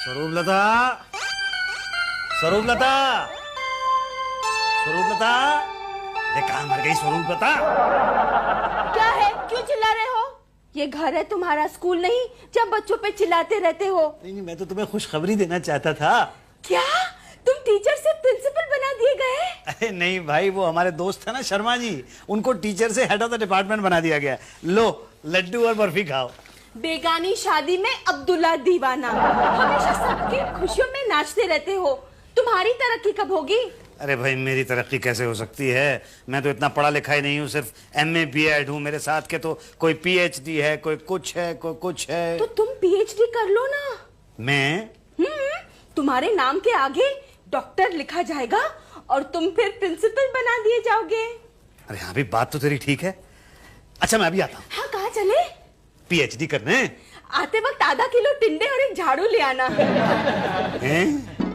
स्वरूपलता, स्वरूपलता, स्वरूपलता, ये कहाँ मर गई स्वरूपलता? क्या है, क्यों चिल्ला रहे हो? ये घर है तुम्हारा, स्कूल नहीं जब बच्चों पे चिल्लाते रहते हो। नहीं, मैं तो तुम्हें खुशखबरी देना चाहता था। क्या तुम टीचर से प्रिंसिपल बना दिए गए? अरे नहीं भाई, वो हमारे दोस्त है ना शर्मा जी, उनको टीचर से हेड ऑफ द डिपार्टमेंट बना दिया गया। लो लड्डू और बर्फी खाओ। बेगानी शादी में अब्दुल्ला दीवाना, हमेशा सबकी खुशियों में नाचते रहते हो। तुम्हारी तरक्की कब होगी? अरे भाई, मेरी तरक्की कैसे हो सकती है? मैं तो इतना पढ़ा लिखा ही नहीं हूँ, सिर्फ MA BEd हूँ। मेरे साथ के तो कोई PhD है, कोई कुछ है, कोई कुछ है। तो तुम PhD कर लो ना। मैं? तुम्हारे नाम के आगे डॉक्टर लिखा जाएगा और तुम फिर प्रिंसिपल बना दिए जाओगे। अरे हाँ भी, बात तो तेरी ठीक है। अच्छा मैं अभी आता हूँ। हाँ, कहाँ चले? PhD करने। आते वक्त आधा किलो टिंडे और एक झाड़ू ले आना।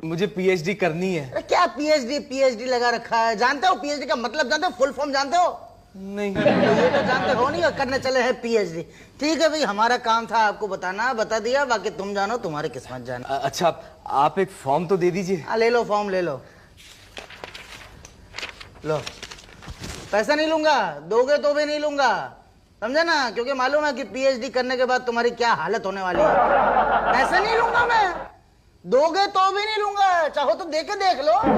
मुझे PhD करनी है। क्या PhD लगा रखा है? जानते हो PhD का मतलब जानते हो? फुल फॉर्म जानते हो? नहीं। तो ये तो जानते हो नहीं, और करने चले हैं PhD। ठीक है भाई, हमारा काम था आपको बताना, बता दिया, बाकी तुम जानो, तुम्हारी किस्मत जानो। अच्छा, आप एक फॉर्म तो दे दीजिए। ले लो फॉर्म, ले लो। लो, पैसा नहीं लूंगा, दोगे तो भी नहीं लूंगा, समझे ना? क्योंकि मालूम है कि PhD करने के बाद तुम्हारी क्या हालत होने वाली है। पैसा नहीं लूंगा मैं, दोगे तो भी नहीं लूंगा, चाहो तो देके देख लो। तो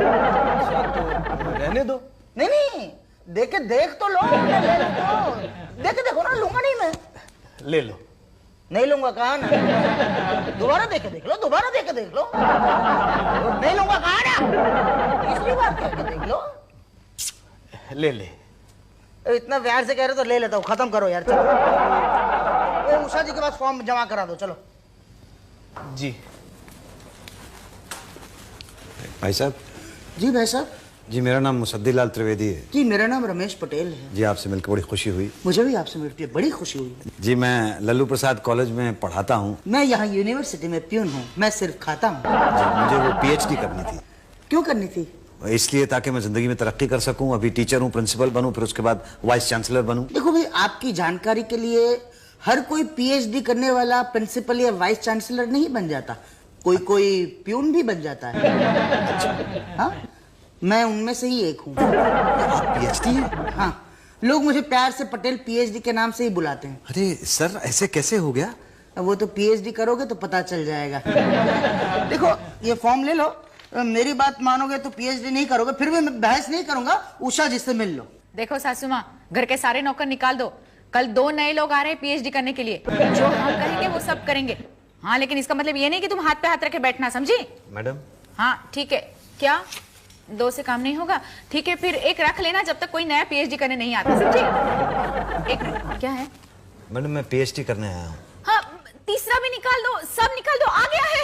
रहने दो। नहीं नहीं, देके देख तो लो, ले लो तो। देके देखो ना, लूंगा नहीं मैं। ले लो। नहीं लूंगा, कहा ना? दोबारा देके देख लो, दोबारा देके देख लो। नहीं लूंगा, कहा ना? तीसरी बार देके देख लो। ले ले। इतना प्यार से कह रहे तो ले लेता हूँ, खत्म करो यार, चलो। उषा जी के पास फॉर्म जमा करा दो, चलो। जी भाई साहब। जी भाई साहब। जी, मेरा नाम मुसद्दीलाल त्रिवेदी है। जी मेरा नाम रमेश पटेल है। जी, आपसे मिलकर बड़ी खुशी हुई। मुझे भी आपसे मिलकर बड़ी खुशी हुई। जी, मैं लल्लू प्रसाद कॉलेज में पढ़ाता हूँ। मैं यहाँ यूनिवर्सिटी में प्यून हूँ, मैं सिर्फ खाता हूँ। मुझे वो PhD करनी थी। क्यों करनी थी? इसलिए ताकि मैं जिंदगी में तरक्की कर सकूं। अभी टीचर हूं, प्रिंसिपल बनूं, फिर उसके बाद वाइस चांसलर बनूं। देखो भाई, आपकी जानकारी के लिए हर कोई PhD करने वाला प्रिंसिपल या वाइस चांसलर नहीं बन जाता, कोई कोई प्यून भी बन जाता है। हाँ, मैं उनमें से ही एक हूँ। PhD है? हाँ, लोग मुझे प्यार से पटेल PhD के नाम से ही बुलाते हैं। अरे सर, ऐसे कैसे हो गया? वो तो PhD करोगे तो पता चल जाएगा। देखो, ये फॉर्म ले लो, मेरी बात मानोगे तो PhD नहीं करोगे, फिर भी मैं बहस नहीं करूंगा, उषा जी से मिल लो। देखो सासू माँ, घर के सारे नौकर निकाल दो, कल 2 नए लोग आ रहे हैं PhD करने के लिए। जो हम कहेंगे वो सब करेंगे। हाँ, लेकिन इसका मतलब ये नहीं कि तुम हाथ पे हाथ रखे बैठना, समझी? मैडम। हाँ ठीक है। क्या 2 से काम नहीं होगा? ठीक है, फिर एक रख लेना जब तक कोई नया PhD करने नहीं आता, समझी? एक मिनट, क्या है? मैडम, मैं PhD करने आया हूँ। हाँ, तीसरा भी निकाल दो, सब निकाल दो, आ गया है।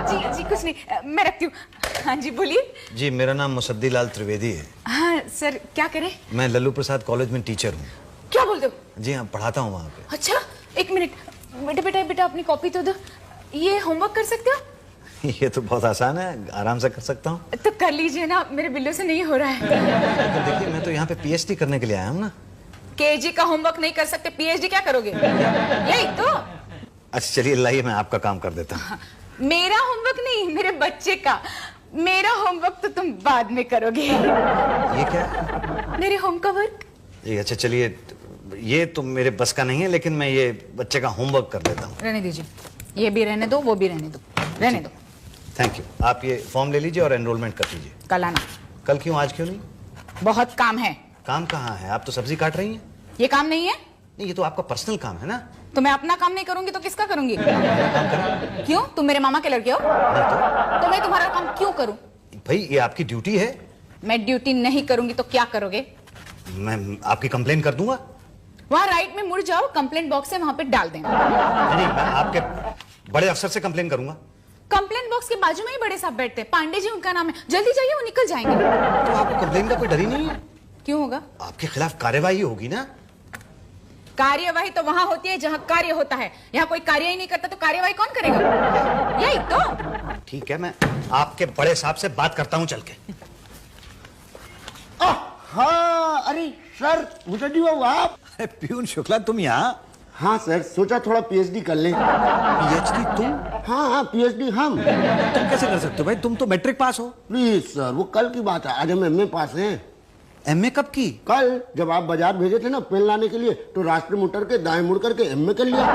जी जी, कुछ नहीं, मैं रखती हूँ। हाँ जी, बोलिए। जी, मेरा नाम मुसद्दीलाल त्रिवेदी है। हाँ सर, क्या करें? मैं लल्लू प्रसाद कॉलेज में टीचर हूँ। क्या बोलते हो? जी हाँ, पढ़ाता हूँ वहाँ पे। अच्छा, एक मिनट, बेटा अपनी कॉपी तो दो। ये होमवर्क कर सकते हो? ये तो बहुत आसान है, आराम से कर सकता हूँ। तो कर लीजिए ना, मेरे बिल्लों से नहीं हो रहा है। तो देखिए, मैं तो यहाँ पे PhD करने के लिए आया हूँ ना। KG का होमवर्क नहीं कर सकते, PhD क्या करोगे? यही तो। अच्छा चलिए, लाइए, मैं आपका काम कर देता हूँ। मेरा होमवर्क नहीं, मेरे बच्चे का। मेरा होमवर्क तो तुम बाद में करोगे। ये क्या? मेरे होम का वर्क। जी अच्छा, चलिए, ये तो मेरे बस का नहीं है, लेकिन मैं ये बच्चे का होमवर्क कर देता हूँ। रहने दीजिए, ये भी रहने दो, वो भी रहने दो, रहने दो। Thank you. आप ये फॉर्म ले लीजिए और एनरोलमेंट कर दीजिए। कल आना। कल क्यों, आज क्यों नहीं? बहुत काम है। काम कहाँ है? आप तो सब्जी काट रही हैं। ये काम नहीं है? नहीं, ये तो आपका पर्सनल काम है ना। तो मैं अपना काम नहीं करूंगी तो किसका करूंगी? काम करें। क्यों, तुम मेरे मामा के लड़के हो? नहीं तो मैं तुम्हारा काम क्यों करूं? तो भाई, ये आपकी ड्यूटी है। मैं ड्यूटी नहीं करूंगी तो क्या करोगे? मैं आपकी कंप्लेन कर दूंगा। वहां राइट में मुड़ जाओ, कंप्लेंट बॉक्स है, वहां पे डाल देना। नहीं, मैं आपके बड़े अफसर से कंप्लेन करूंगा। कंप्लेंट बॉक्स के बाजू में ही बड़े साहब बैठते हैं, पांडे जी उनका नाम है, जल्दी जाइए, वो निकल जाएंगे। तो आपको कंप्लेन का कोई डर ही नहीं है? क्यों होगा? आपके खिलाफ कार्यवाही होगी ना। कार्यवाही तो वहां होती है जहां कार्य होता है, यहाँ कोई कार्य ही नहीं करता तो कार्यवाही कौन करेगा? यही तो। ठीक है, मैं आपके बड़े साहब से बात करता हूं चल के। हाँ, अरे सर मुसद्दी बाबू आप? अरे प्यून शुक्ला, तुम यहाँ? हाँ सर, सोचा थोड़ा पीएचडी कर लें। पीएचडी तुम? हाँ हाँ, पीएचडी हम। तुम कैसे कर सकते हो भाई? तुम तो मैट्रिक पास हो। प्लीज सर, वो कल की बात है, आज हम एमए पास हैं। एमए कब की? कल जब आप बाजार भेजे थे ना पेन लाने के लिए, तो रास्ते में उतर के दाएं मुड़ करके एमए कर लिया।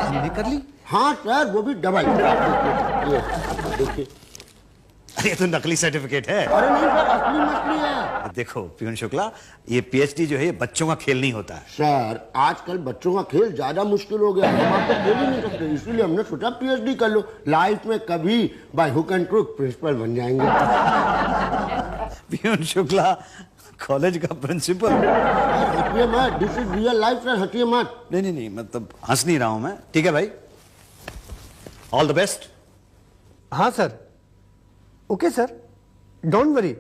एमए कर ली? हाँ सर, वो भी डबल। ये देखिए। अरे ये तो नकली सर्टिफिकेट है। अरे नहीं सर, असली मछली है। देखो प्यून शुक्ला, ये पीएचडी जो है ये बच्चों का खेल नहीं होता है। सर आजकल बच्चों का खेल ज्यादा मुश्किल हो गया, हम आपको खेल ही नहीं सकते, इसीलिए हमने सोचा पीएचडी कर लो, लाइफ में कभी by hook and crook principal बन जाएंगे। प्यून शुक्ला कॉलेज का प्रिंसिपल? हटिए मत, this is real life sir, हटिए मत। नहीं, मतलब हंस नहीं रहा हूं मैं। ठीक है भाई, ऑल द बेस्ट। हाँ sir, okay sir, don't worry.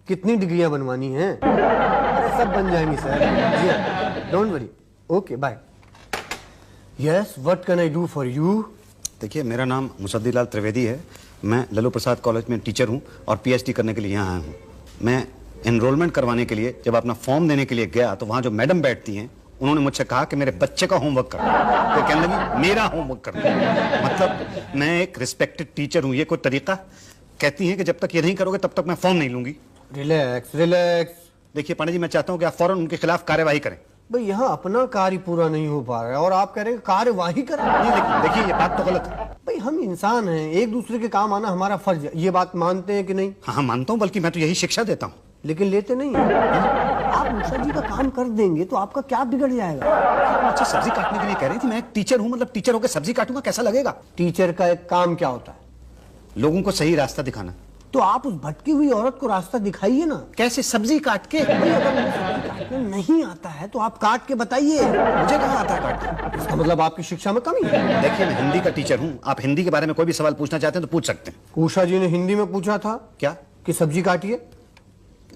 कितनी डिग्रियां बनवानी हैं? अरे सब बन जाएंगी सर, जी don't worry. Okay bye. Yes, what can I do for you? देखिए, मेरा नाम मुसद्दीलाल त्रिवेदी है। मैं लल्लू प्रसाद कॉलेज में टीचर हूं और पीएचडी करने के लिए यहाँ आया हूँ। मैं एनरोलमेंट करवाने के लिए जब अपना फॉर्म देने के लिए गया तो वहाँ जो मैडम बैठती हैं उन्होंने मुझसे कहा कि मेरे बच्चे का होमवर्क कर। तो कहने लगी मेरा होमवर्क कर। मतलब मैं एक रिस्पेक्टेड टीचर हूँ, ये कोई तरीका? कहती हैं कि जब तक ये नहीं करोगे तब तक मैं फॉर्म नहीं लूंगी। Relax relax. देखिए पांडे जी, मैं चाहता हूँ कि आप फौरन उनके खिलाफ कार्यवाही करें। भाई यहाँ अपना कार्य पूरा नहीं हो पा रहा है और आप कह रहे हैं कार्यवाही करें? नहीं, देखिए ये बात तो गलत है। भाई हम इंसान हैं, एक दूसरे के काम आना हमारा फर्ज है, ये बात मानते हैं कि नहीं? हाँ मानता हूँ, बल्कि मैं तो यही शिक्षा देता हूँ। लेकिन लेते नहीं हैं। आप मुसा जी का काम कर देंगे तो आपका क्या बिगड़ जाएगा? अच्छा, सब्जी काटने के लिए कह रही थी। मैं एक टीचर हूँ, मतलब टीचर होकर सब्जी काटूंगा, कैसा लगेगा? टीचर का एक काम क्या होता है? लोगों को सही रास्ता दिखाना। तो आप उस भटकी हुई औरत को रास्ता दिखाइए ना। कैसे? सब्जी काट के? भाई अगर मुझे सब्जी काटने नहीं आता है तो आप काट के बताइए। मुझे कहाँ आता है काटना? इसका मतलब आपकी शिक्षा में कमी है। देखिए, मैं हिंदी का टीचर हूँ, आप हिंदी के बारे में कोई भी सवाल पूछना चाहते हैं तो पूछ सकते हैं। उषा जी ने हिंदी में पूछा था क्या? कि सब्जी काटिए।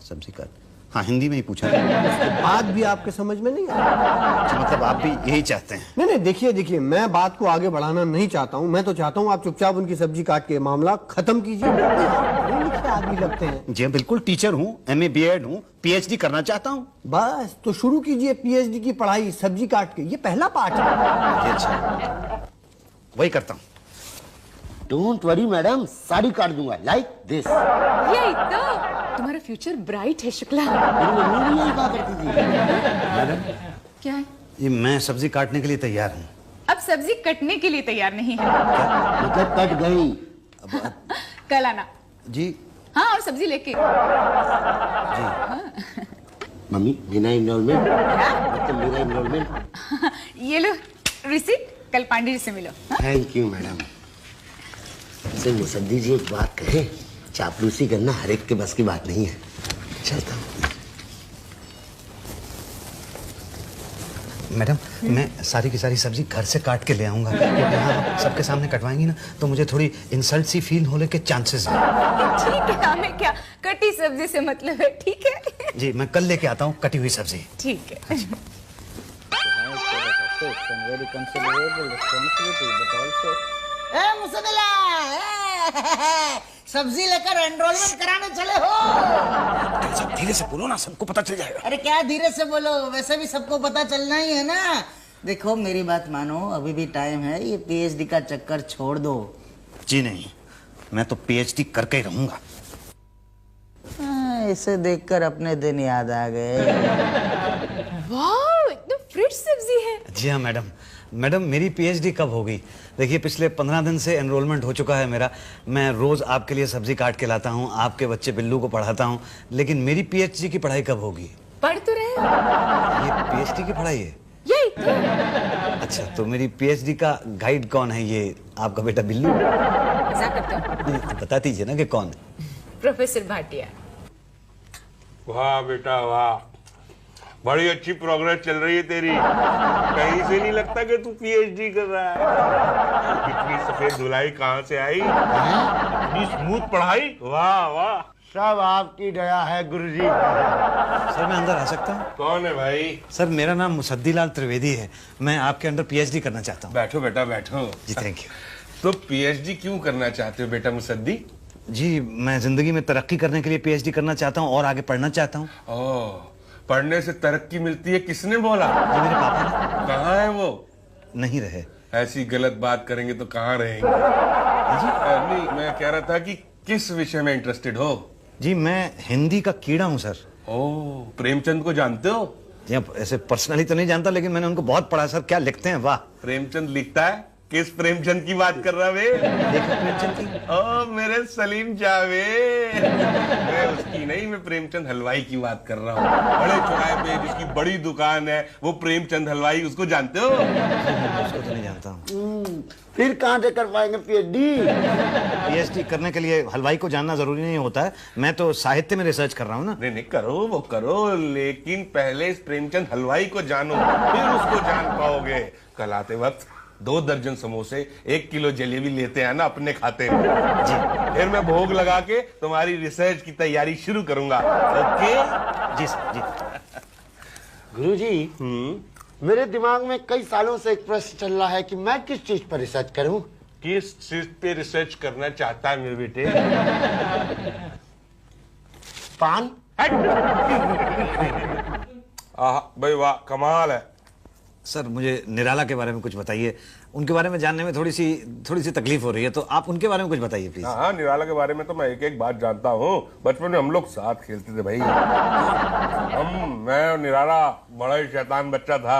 सब्जी काट? हाँ, हिंदी में ही पूछा। उसके बाद भी आपके समझ में नहीं आया? मतलब आप भी यही चाहते हैं? नहीं, देखिए, मैं बात को आगे बढ़ाना नहीं चाहता हूँ। मैं तो चाहता हूँ आप चुपचाप उनकी सब्जी काट के मामला खत्म कीजिए। पढ़े लिखे आदमी लगते हैं। जी बिल्कुल, टीचर हूँ, MA BEd हूँ, PhD करना चाहता हूँ। बस तो शुरू कीजिए PhD की पढ़ाई सब्जी काट के। ये पहला पार्ट है। अच्छा, वही करता हूँ। डोंट वरी मैडम, साड़ी काट दूंगा लाइक दिस। यही तो तुम्हारा फ्यूचर ब्राइट है शुक्ला। मेरी मम्मी भी यही कहा करती थी। मैडम, क्या है? ये मैं सब्जी काटने के लिए तैयार हूँ। अब सब्जी कटने के लिए तैयार नहीं है। मतलब कट गई। कल आना। जी। हाँ, और सब्जी लेके। मम्मी बिना इनरोलमेंट? मतलब मेरा इनरोलमेंट? ये लो रिसीट, कल पांडे जी से मिलो। Thank you madam. से मुसद्दी जी एक बात कहे, चापलूसी करना हर एक के बस की बात नहीं है। चलता हूँ। मैडम, मैं सारी की सारी सब्जी घर से काट के ले आऊंगा, क्योंकि यहाँ आप सबके सामने कटवाएंगी ना तो मुझे थोड़ी इंसल्ट सी फील होने के चांसेस हैं। ठीक है, हमें क्या कटी सब्जी से मतलब है। ठीक है जी, मैं कल लेके आता हूँ कटी हुई सब्जी। ठीक है। ए मुसद्दिला, सब्जी लेकर एनरोलमेंट कराने चले हो? सब धीरे से बोलो ना, सबको पता चल जाएगा। अरे क्या धीरे से बोलो, वैसे भी सबको पता चलना ही है ना। देखो मेरी बात मानो, अभी भी टाइम है, ये पीएचडी का चक्कर छोड़ दो। जी नहीं, मैं तो PhD करके ही रहूंगा। इसे देखकर अपने दिन याद आ गए। वाह, एकदम फ्रेश सब्जी है। जी हाँ मैडम। मैडम, मेरी PhD कब होगी? देखिए, पिछले 15 दिन से एनरोलमेंट हो चुका है मेरा। मैं रोज आपके लिए सब्जी काट के लाता हूँ, आपके बच्चे बिल्लू को पढ़ाता हूँ, लेकिन मेरी PhD की पढ़ाई कब होगी? पढ़ तो रहे हो। ये PhD की पढ़ाई है? यही तो। अच्छा, तो मेरी PhD का गाइड कौन है? ये आपका बेटा बिल्लू? मजाक करते हो? नहीं, तो बता दीजिए ना कि कौन है। प्रोफेसर भाटिया। वाह बेटा वाह, बड़ी अच्छी प्रोग्रेस चल रही है तेरी। कहीं से नहीं लगता कि तू PhD कर रहा है। इतनी सफेद धुलाई कहाँ से आई? इतनी स्मूथ पढ़ाई, वाह वाह। सब आपकी दया है गुरुजी। सर, मैं अंदर आ सकता हूँ? कौन है भाई? सर, मेरा नाम मुसद्दीलाल त्रिवेदी है। मैं आपके अंडर PhD करना चाहता हूँ। बैठो बेटा बैठो। जी थैंक यू। तो PhD क्यों करना चाहते हो बेटा मुसद्दी? जी मैं जिंदगी में तरक्की करने के लिए पीएचडी करना चाहता हूँ और आगे पढ़ना चाहता हूँ। ओह, पढ़ने से तरक्की मिलती है, किसने बोला? जी मेरे पापा ने। कहाँ है वो? नहीं रहे। ऐसी गलत बात करेंगे तो कहाँ रहेंगे? नहीं, मैं कह रहा था कि किस विषय में इंटरेस्टेड हो? जी मैं हिंदी का कीड़ा हूँ सर। ओह, प्रेमचंद को जानते हो? जी अब ऐसे पर्सनली तो नहीं जानता, लेकिन मैंने उनको बहुत पढ़ा सर। क्या लिखते हैं, वाह। प्रेमचंद लिखता है? किस प्रेमचंद की बात कर रहा है? देखो प्रेमचंद की। ओ मेरे सलीम जावेद, मैं उसकी नहीं, मैं प्रेमचंद हलवाई की बात कर रहा हूँ। बड़े चौराहे पे जिसकी बड़ी दुकान है, वो प्रेमचंद हलवाई, उसको जानते हो? उसको तो नहीं जानता हूँ। फिर कहाँ से कर पाएंगे पीएचडी? पीएचडी करने के लिए हलवाई को जानना जरूरी नहीं होता है। मैं तो साहित्य में रिसर्च कर रहा हूँ ना। नहीं नहीं, करो वो करो, लेकिन पहले इस प्रेमचंद हलवाई को जानो, फिर उसको जान पाओगे। कल आते वक्त 2 दर्जन समोसे 1 किलो जलेबी लेते हैं ना अपने खाते में जी। फिर मैं भोग लगा के तुम्हारी रिसर्च की तैयारी शुरू करूंगा। ओके जी सर जी। गुरुजी, मेरे दिमाग में कई सालों से एक प्रश्न चल रहा है कि मैं किस चीज पर रिसर्च करूं। किस चीज पे रिसर्च करना चाहता है मेरे बेटे? पान। भाई वाह, कमाल है। सर मुझे निराला के बारे में कुछ बताइए। उनके बारे में जानने में थोड़ी सी तकलीफ हो रही है, तो आप उनके बारे में कुछ बताइए प्लीज। हाँ, निराला के बारे में तो मैं एक एक बात जानता हूँ। बचपन में हम लोग साथ खेलते थे भाई। मैं और निराला बड़ा ही शैतान बच्चा था।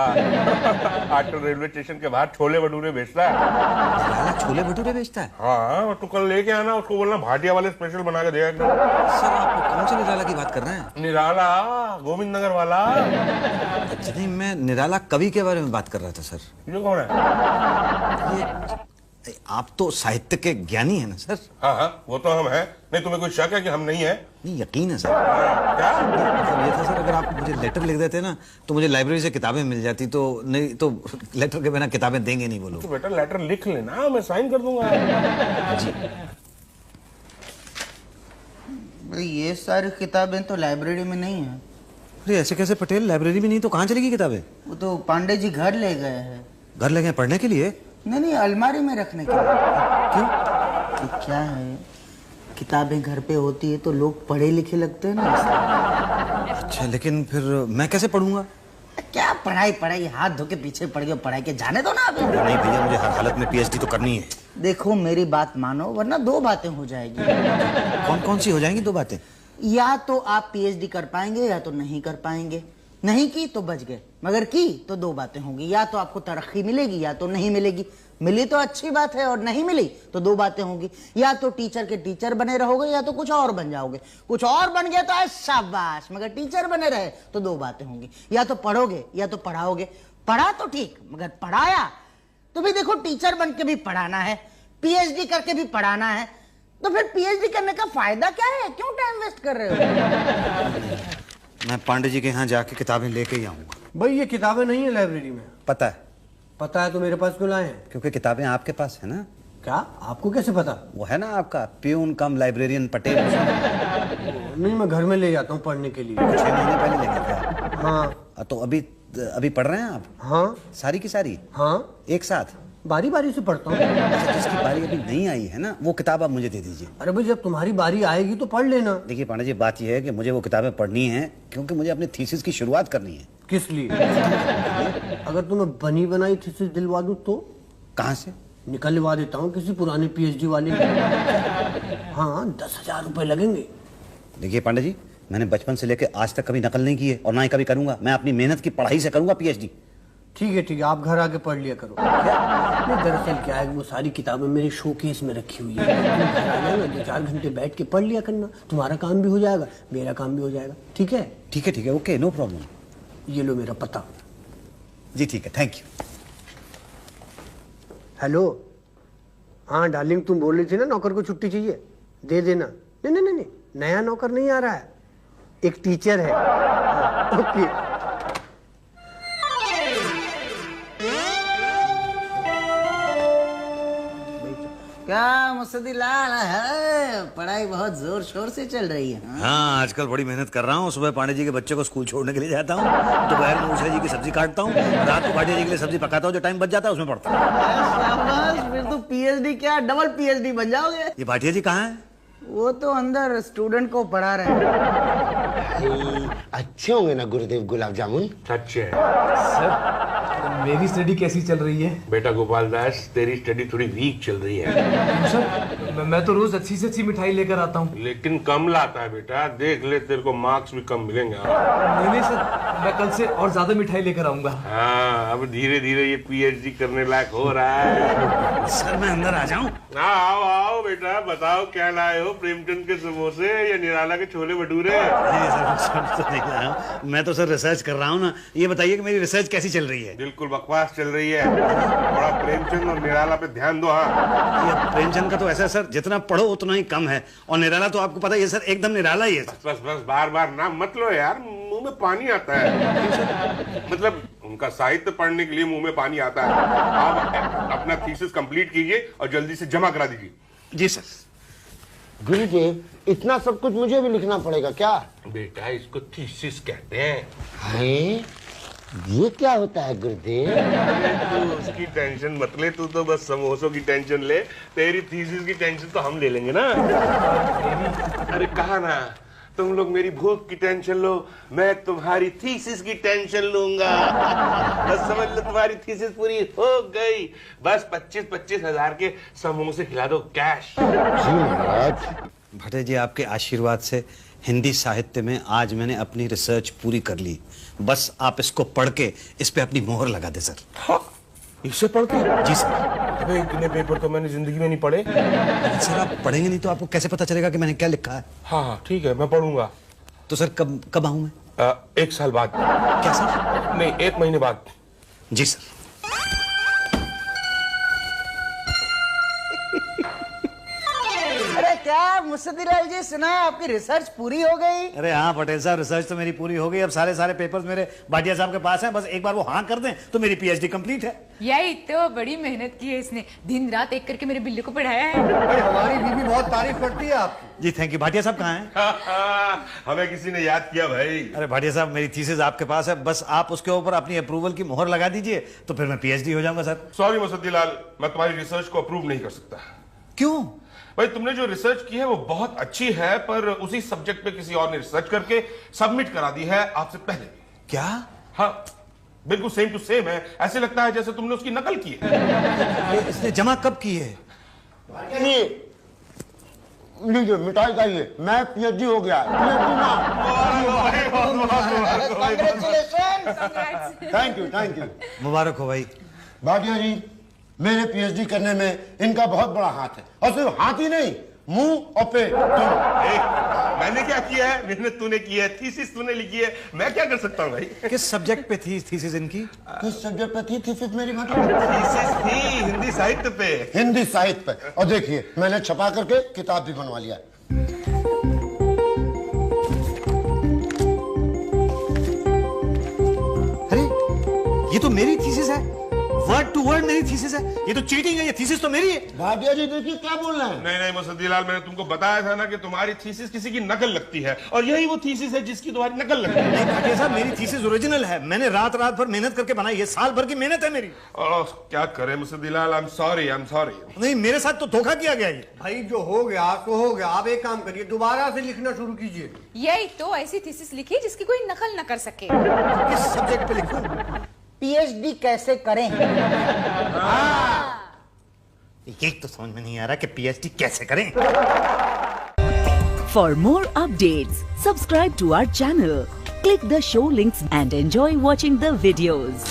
आजकल रेलवे स्टेशन के बाहर छोले भटूरे बेचता है। निराला छोले भटूरे बेचता है? हाँ, तो कल लेके आना, उसको बोलना भाटिया वाले स्पेशल बना के देगा। सर आप कौन से निराला की बात कर रहे हैं? निराला गोविंद नगर वाला। अच्छा नहीं, मैं निराला कवि के बारे में बात कर रहा था सर। ये कौन है? ये आप तो साहित्य के ज्ञानी हैं ना सर? हाँ हाँ, वो तो हम हैं। नहीं, तुम्हें कोई शक है कि हम नहीं हैं? नहीं, यकीन है सर। क्या? मतलब ये था सर, अगर आप मुझे लेटर लिख देते ना तो मुझे लाइब्रेरी से किताबें मिल जाती। तो नहीं तो लेटर के बिना किताबें देंगे नहीं वो लोग। तो बेटा लेटर लिख लेना, मैं साइन कर दूंगा। जी भाई ये सारी किताबें तो लाइब्रेरी में नहीं है। अरे ऐसे कैसे पटेल, लाइब्रेरी में नहीं तो कहाँ चलेगी किताबें? वो तो पांडे जी घर ले गए हैं। घर ले गए पढ़ने के लिए? नहीं नहीं, अलमारी में रखने के लिए। क्यों? तो क्या है, किताबें घर पे होती है तो लोग पढ़े लिखे लगते हैं ना। अच्छा लेकिन फिर मैं कैसे पढ़ूंगा? क्या पढ़ाई पढ़ाई, हाथ धो के पीछे पड़ गए, पढ़ाई के जाने दो ना अभी। नहीं भैया, मुझे हर हालत में पीएचडी तो करनी है। देखो मेरी बात मानो, वरना 2 बातें हो जाएगी। कौन कौन सी हो जाएंगी 2 बातें? या तो आप पीएचडी कर पाएंगे या तो नहीं कर पाएंगे। नहीं की तो बच गए, मगर की तो 2 बातें होंगी। या तो आपको तरक्की मिलेगी या तो नहीं मिलेगी। मिली तो अच्छी बात है, और नहीं मिली तो 2 बातें होंगी। या तो टीचर के टीचर बने रहोगे या तो कुछ और बन जाओगे। कुछ और बन गया तो शाबाश, मगर टीचर बने रहे तो 2 बातें होंगी। या तो पढ़ोगे या तो पढ़ाओगे। पढ़ा तो ठीक, मगर पढ़ाया तो भी देखो, टीचर बन के भी पढ़ाना है, पीएचडी करके भी पढ़ाना है। तो फिर पीएचडी करने का फायदा क्या है? क्यों टाइम वेस्ट कर रहे हो? मैं पांडे जी के यहाँ जाके किताबें लेके ही आऊंगा। भाई ये किताबें नहीं है लाइब्रेरी में। पता है। पता है तो मेरे पास क्यों लाए हैं? क्योंकि किताबें आपके पास है ना। क्या आपको कैसे पता? वो है ना आपका प्यून कम लाइब्रेरियन पटेल। नहीं, मैं घर में ले जाता हूँ पढ़ने के लिए। 6 महीने पहले लेके थे आप? हाँ। तो अभी पढ़ रहे हैं आप? हाँ। सारी की सारी? हाँ, एक साथ? बारी बारी से पढ़ता हूँ। अच्छा, जिसकी बारी अभी नहीं आई है ना, वो किताब आप मुझे दे दीजिए। अरे भाई, जब तुम्हारी बारी आएगी तो पढ़ लेना। देखिए पांडे जी, बात यह है कि मुझे वो किताबें पढ़नी है क्योंकि मुझे अपने थीसिस की शुरुआत करनी है। किस लिए? अगर तुम्हें बनी बनाई थीसिस दिलवा दूं तो? कहाँ से? निकलवा देता हूँ किसी पुराने पीएचडी वाले की। हाँ, 10,000 रुपए लगेंगे। देखिए पांडे जी, मैंने बचपन से लेकर आज तक कभी नकल नहीं की है और ना ही कभी करूंगा। मैं अपनी मेहनत की पढ़ाई से करूंगा पीएचडी। ठीक है, आप घर आके पढ़ लिया करो। नहीं, दरअसल क्या है, वो सारी किताबें मेरे शोकेस में रखी हुई है। तुम घर आ जाओ, 2-4 घंटे बैठ के पढ़ लिया करना। तुम्हारा काम भी हो जाएगा, मेरा काम भी हो जाएगा। ठीक है? ठीक है, ओके, नो प्रॉब्लम। ये लो मेरा पता। जी ठीक है, थैंक यू। हेलो, हाँ डार्लिंग, तुम बोल रही थी ना नौकर को छुट्टी चाहिए, दे देना। नहीं, नया नौकर नहीं आ रहा है, एक टीचर है। हाँ, ओके। क्या मुसद्दी लाल है, पढ़ाई बहुत जोर शोर से चल रही है। हाँ, आजकल बड़ी मेहनत कर रहा हूँ। सुबह पांडे जी के बच्चे को स्कूल छोड़ने के लिए जाता हूँ, दोपहर में उषा जी की सब्जी काटता हूँ, रात को भाटिया जी के लिए सब्जी पकाता हूँ। जो टाइम बच जाता है उसमें पढ़ता हूँ। शाबाश, फिर तो पीएचडी क्या, डबल पीएचडी बन जाओगे। ये भाटिया जी कहाँ है? वो तो अंदर स्टूडेंट को पढ़ा रहे हैं। अच्छे होंगे ना गुरुदेव गुलाब जामुन? सच है सर मेरी स्टडी कैसी चल रही है? बेटा गोपाल दास, तेरी स्टडी थोड़ी वीक चल रही है। सर मैं तो रोज अच्छी से अच्छी मिठाई लेकर आता हूँ। लेकिन कम लाता है बेटा, देख ले तेरे को मार्क्स भी कम मिलेंगे। नहीं सर, मैं कल से और ज्यादा मिठाई लेकर आऊंगा। हाँ, अब धीरे धीरे ये पीएचडी करने लायक हो रहा है। सर मैं अंदर आ जाऊं? हाँ आओ आओ बेटा, बताओ क्या लाए हो, प्रेमचंद के समोसे या निराला के छोले भटूरे? नहीं सर, तो नहीं लाया हूं। मैं तो सर रिसर्च कर रहा हूँ ना। ये बताइए कि मेरी रिसर्च कैसी चल रही है? बिल्कुल बकवास चल रही है। थोड़ा प्रेमचंद और निराला पे ध्यान दो। हाँ, ये प्रेमचंद का तो ऐसा है सर, जितना पढ़ो उतना ही कम है, और निराला तो आपको पता ही है सर, एकदम निराला ही है। बस बस बार बार नाम मत लो यार, मुंह में पानी आता है। मतलब उनका साहित्य पढ़ने के लिए मुंह में पानी आता है। आप अपना थीसिस कंप्लीट कीजिए और जल्दी से जमा करा दीजिए। जी सर। गुरुदेव इतना सब कुछ मुझे भी लिखना पड़ेगा क्या? बेटा इसको थीसिस कहते हैं। हाय, ये क्या होता है गुरुदेव? तू उसकी टेंशन मत ले, तू तो बस समोसों की टेंशन ले। तेरी थीसिस की टेंशन तो हम ले लेंगे ना। अरे कहा ना, तुम लोग मेरी भूख की टेंशन लो, मैं तुम्हारी थीसिस की टेंशन लूंगा। बस समझ लो तुम्हारी थीसिस पूरी हो गई। बस 25-25 हजार के समोसे खिला दो कैश। जी महाराज। भट्टे जी आपके आशीर्वाद से हिंदी साहित्य में आज मैंने अपनी रिसर्च पूरी कर ली। बस आप इसको पढ़ के इस पे अपनी मोहर लगा दे सर। हाँ, इसे पढ़ के? जी सर। अबे इतने पेपर तो मैंने जिंदगी में नहीं पढ़े। सर आप पढ़ेंगे नहीं तो आपको कैसे पता चलेगा कि मैंने क्या लिखा है? हाँ ठीक है, मैं पढ़ूंगा। तो सर कब आऊं मैं? 1 साल बाद। क्या सर? नहीं, 1 महीने बाद। जी सर। अरे क्या मुसद्दीलाल जी, सुना आपकी रिसर्च पूरी हो गई? अरे हाँ पटेल साहब, रिसर्च तो मेरी पूरी हो गई। अब सारे पेपर्स मेरे भाटिया साहब के पास हैं। बस एक बार वो हाँ कर दें तो मेरी पीएचडी कंप्लीट है। यही तो बड़ी मेहनत की है इसने, दिन रात एक करके मेरे बिल्लू को पढ़ाया है। अरे हमारी बीवी बहुत तारीफ करती है आपकी। जी थैंक यू। भाटिया साहब कहाँ हैं? हमें किसी ने याद किया भाई। अरे भाटिया साहब, मेरी थीसिस आपके पास है, बस आप उसके ऊपर अपनी अप्रूवल की मोहर लगा दीजिए तो फिर मैं पीएचडी हो जाऊंगा सर। सॉरी मुसद्दीलाल, मैं तुम्हारी रिसर्च को अप्रूव नहीं कर सकता। क्यों? भाई तुमने जो रिसर्च की है वो बहुत अच्छी है, पर उसी सब्जेक्ट पे किसी और ने रिसर्च करके सबमिट करा दी है आपसे पहले। क्या? हाँ बिल्कुल सेम टू सेम है। ऐसे लगता है जैसे तुमने उसकी नकल की है। ये इसने जमा कब की है? लीजिए मिठाई खाइए, मैं पीएचडी हो गया। Thank you. मुबारक हो भाई। भाटिया जी, मेरे पीएचडी करने में इनका बहुत बड़ा हाथ है, और सिर्फ हाथ ही नहीं, मुंह और पेट दोनों। मैंने क्या किया है? मेहनत तूने की है, थीसिस तूने लिखी है, मैं क्या कर सकता हूँ भाई? किस सब्जेक्ट पे थी थीसिस इनकी? किस सब्जेक्ट पे थी थीसिस मेरी भाटिया? थीसिस थी हिंदी साहित्य पे। हिंदी साहित्य पे। और देखिए मैंने छपा करके किताब भी बनवा लिया। अरे ये तो मेरी थीसिस है, वर्ड टू वर्ड मेरी थीसिस है। ये तो चीटिंग है, ये थीसिस तो मेरी है। भाटिया जी देखिए क्या बोल रहे हैं। नहीं मुसद्दीलाल, मैंने तुमको बताया था ना कि तुम्हारी थीसिस किसी की नकल लगती है, और यही वो थीसिस है जिसकी तुम्हारी नकल लगती है। नहीं भाटिया साहब, मेरी थीसिस ओरिजिनल है। मैंने रात भर मेहनत करके बनाई है, साल भर की मेहनत है मेरी। क्या करे मुसद्दीलाल, आई एम सॉरी। नहीं मेरे साथ तो धोखा किया गया ये। भाई जो हो गया तो हो गया, आप एक काम करिए, दोबारा से लिखना शुरू कीजिए। यही तो ऐसी थीसिस लिखी जिसकी कोई नकल न कर सके। किस सब्जेक्ट पे लिखूं? पीएचडी कैसे करें? ये तो समझ में नहीं आ रहा कि पीएचडी कैसे करें। For more updates, subscribe to our channel, click the show links and enjoy watching the videos.